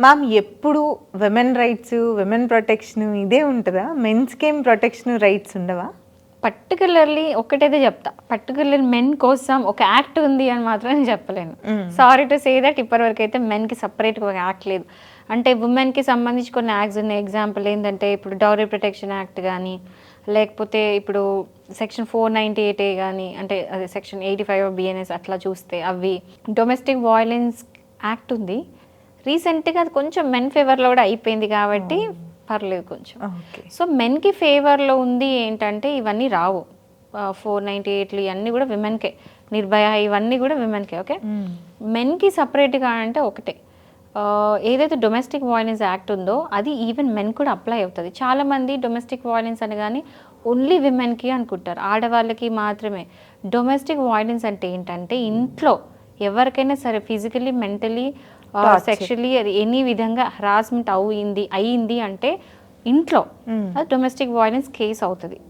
Ma'am ఎప్పుడు women rights, women protection ఇదే ఉంటుందా? మెన్స్‌కి ఏం ప్రొటెక్షన్ రైట్స్ ఉండవా? పర్టికులర్లీ ఒక్కటైతే చెప్తా, పర్టికులర్ మెన్ కోసం ఒక యాక్ట్ ఉంది అని మాత్రం నేను చెప్పలేను. Mm. Sorry to say that ఇప్పటివరకు అయితే మెన్కి సపరేట్గా ఒక యాక్ట్ లేదు. అంటే ఉమెన్కి సంబంధించి కొన్ని యాక్ట్స్ ఉన్నాయి. ఎగ్జాంపుల్ ఏంటంటే ఇప్పుడు డౌరీ ప్రొటెక్షన్ యాక్ట్ కానీ, లేకపోతే ఇప్పుడు సెక్షన్ 498A కానీ, అంటే అదే సెక్షన్ 85 ఆఫ్ బిఎన్ఎస్ అట్లా చూస్తే అవి, డొమెస్టిక్ వైలెన్స్ యాక్ట్ ఉంది. రీసెంట్గా అది కొంచెం మెన్ ఫేవర్లో కూడా అయిపోయింది కాబట్టి పర్లేదు కొంచెం. ఓకే. సో మెన్కి ఫేవర్లో ఉంది ఏంటంటే ఇవన్నీ రావు. 498 ఇవన్నీ కూడా విమెన్కే. నిర్భయ ఇవన్నీ కూడా విమెన్కే. ఓకే, మెన్కి సపరేట్గా అంటే ఒకటే, ఏదైతే డొమెస్టిక్ వైలెన్స్ యాక్ట్ ఉందో అది ఈవెన్ మెన్ కూడా అప్లై అవుతుంది. చాలామంది డొమెస్టిక్ వైలెన్స్ అనగానే ఓన్లీ విమెన్కి అనుకుంటారు, ఆడవాళ్ళకి మాత్రమే. డొమెస్టిక్ వైలెన్స్ అంటే ఏంటంటే ఇంట్లో ఎవరికైనా సరే ఫిజికలీ, మెంటలీ, సెక్షువల్లీ అది ఎనీ విధంగా హరాస్మెంట్ అయింది అంటే ఇంట్లో అది డొమెస్టిక్ వైలెన్స్ కేసు అవుతుంది.